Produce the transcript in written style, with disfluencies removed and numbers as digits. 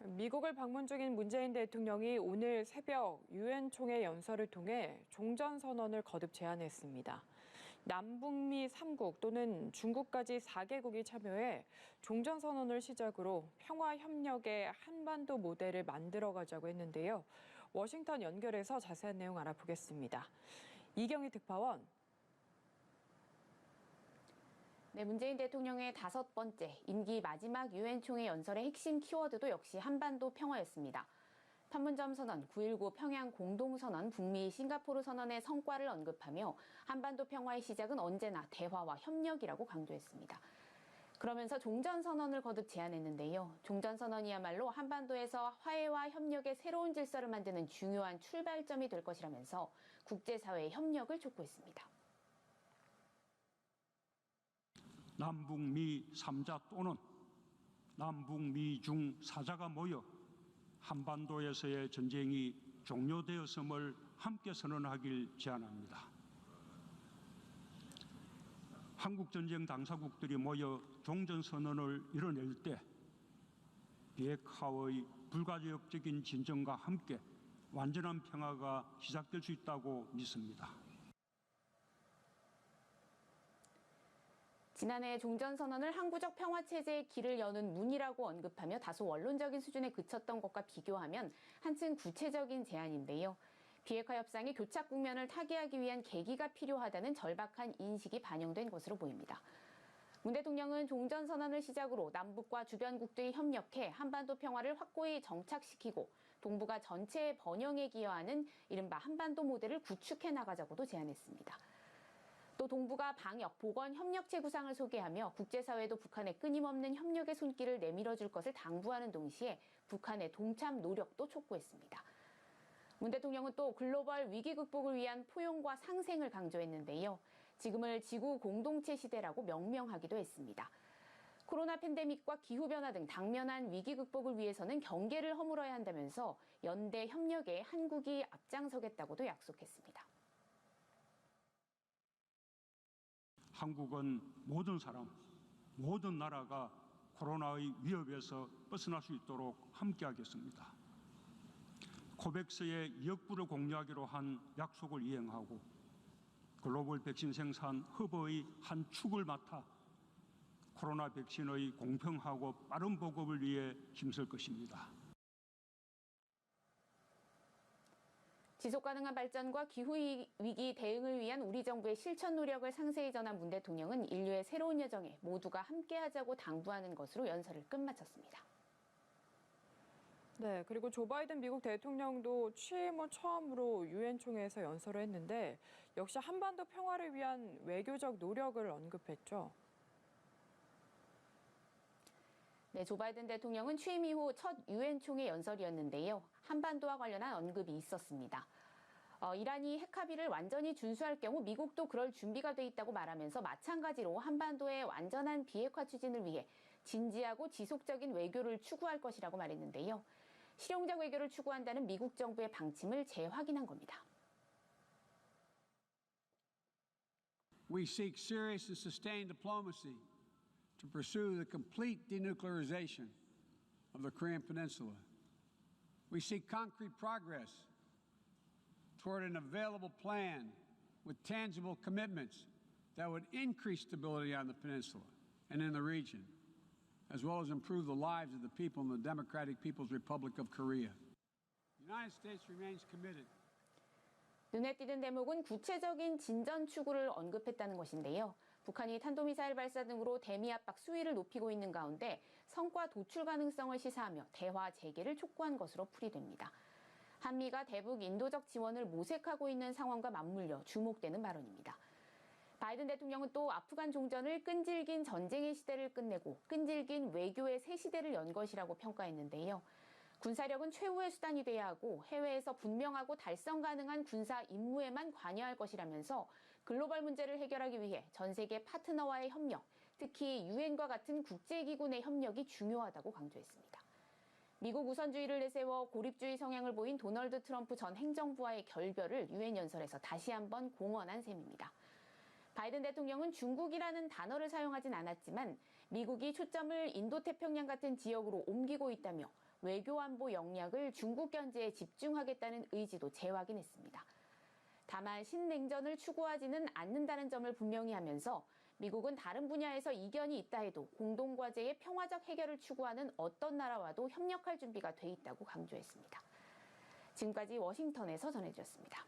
미국을 방문 중인 문재인 대통령이 오늘 새벽 유엔 총회 연설을 통해 종전선언을 거듭 제안했습니다. 남북미 3국 또는 중국까지 4개국이 참여해 종전선언을 시작으로 평화협력의 한반도 모델을 만들어가자고 했는데요. 워싱턴 연결해서 자세한 내용 알아보겠습니다. 이경희 특파원. 네, 문재인 대통령의 5번째 임기 마지막 유엔 총회 연설의 핵심 키워드도 역시 한반도 평화였습니다. 판문점 선언, 9.19 평양 공동선언, 북미 싱가포르 선언의 성과를 언급하며 한반도 평화의 시작은 언제나 대화와 협력이라고 강조했습니다. 그러면서 종전선언을 거듭 제안했는데요. 종전선언이야말로 한반도에서 화해와 협력의 새로운 질서를 만드는 중요한 출발점이 될 것이라면서 국제사회의 협력을 촉구했습니다. 남북미 3자 또는 남북미 중 4자가 모여 한반도에서의 전쟁이 종료되었음을 함께 선언하길 제안합니다. 한국전쟁 당사국들이 모여 종전선언을 이뤄낼 때 비핵화의 불가역적인 진전과 함께 완전한 평화가 시작될 수 있다고 믿습니다. 지난해 종전선언을 항구적 평화체제의 길을 여는 문이라고 언급하며 다소 원론적인 수준에 그쳤던 것과 비교하면 한층 구체적인 제안인데요. 비핵화 협상의 교착 국면을 타개하기 위한 계기가 필요하다는 절박한 인식이 반영된 것으로 보입니다. 문 대통령은 종전선언을 시작으로 남북과 주변국들이 협력해 한반도 평화를 확고히 정착시키고 동북아 전체의 번영에 기여하는 이른바 한반도 모델을 구축해 나가자고도 제안했습니다. 또 동북아 방역, 보건, 협력체 구상을 소개하며 국제사회도 북한의 끊임없는 협력의 손길을 내밀어줄 것을 당부하는 동시에 북한의 동참 노력도 촉구했습니다. 문 대통령은 또 글로벌 위기 극복을 위한 포용과 상생을 강조했는데요. 지금을 지구 공동체 시대라고 명명하기도 했습니다. 코로나 팬데믹과 기후변화 등 당면한 위기 극복을 위해서는 경계를 허물어야 한다면서 연대 협력에 한국이 앞장서겠다고도 약속했습니다. 한국은 모든 사람, 모든 나라가 코로나의 위협에서 벗어날 수 있도록 함께하겠습니다. 코백스의 2억 불을 공유하기로 한 약속을 이행하고 글로벌 백신 생산 허브의 한 축을 맡아 코로나 백신의 공평하고 빠른 보급을 위해 힘쓸 것입니다. 지속가능한 발전과 기후위기 대응을 위한 우리 정부의 실천 노력을 상세히 전한 문 대통령은 인류의 새로운 여정에 모두가 함께하자고 당부하는 것으로 연설을 끝마쳤습니다. 네, 그리고 조 바이든 미국 대통령도 취임 후 처음으로 유엔 총회에서 연설을 했는데 역시 한반도 평화를 위한 외교적 노력을 언급했죠. 네, 조 바이든 대통령은 취임 이후 첫 유엔 총회 연설이었는데요. 한반도와 관련한 언급이 있었습니다. 이란이 핵 합의를 완전히 준수할 경우 미국도 그럴 준비가 돼 있다고 말하면서 마찬가지로 한반도의 완전한 비핵화 추진을 위해 진지하고 지속적인 외교를 추구할 것이라고 말했는데요. 실용적 외교를 추구한다는 미국 정부의 방침을 재확인한 겁니다. We seek serious and sustained diplomacy to pursue the complete denuclearization of the Korean Peninsula. We seek concrete progress toward an available plan with tangible commitments that would increase stability on the peninsula and in the region, as well as improve the lives of the people in the Democratic People's Republic of Korea. The United States remains committed. 눈에 띄는 대목은 구체적인 진전 추구를 언급했다는 것인데요. 북한이 탄도미사일 발사 등으로 대미 압박 수위를 높이고 있는 가운데 성과 도출 가능성을 시사하며 대화 재개를 촉구한 것으로 풀이됩니다. 한미가 대북 인도적 지원을 모색하고 있는 상황과 맞물려 주목되는 발언입니다. 바이든 대통령은 또 아프간 종전을 끈질긴 전쟁의 시대를 끝내고 끈질긴 외교의 새 시대를 연 것이라고 평가했는데요. 군사력은 최후의 수단이 돼야 하고 해외에서 분명하고 달성 가능한 군사 임무에만 관여할 것이라면서 글로벌 문제를 해결하기 위해 전 세계 파트너와의 협력, 특히 유엔과 같은 국제기구 내 협력이 중요하다고 강조했습니다. 미국 우선주의를 내세워 고립주의 성향을 보인 도널드 트럼프 전 행정부와의 결별을 유엔 연설에서 다시 한번 공언한 셈입니다. 바이든 대통령은 중국이라는 단어를 사용하진 않았지만 미국이 초점을 인도태평양 같은 지역으로 옮기고 있다며 외교안보 역량을 중국 견제에 집중하겠다는 의지도 재확인했습니다. 다만 신냉전을 추구하지는 않는다는 점을 분명히 하면서 미국은 다른 분야에서 이견이 있다 해도 공동과제의 평화적 해결을 추구하는 어떤 나라와도 협력할 준비가 돼 있다고 강조했습니다. 지금까지 워싱턴에서 전해드렸습니다.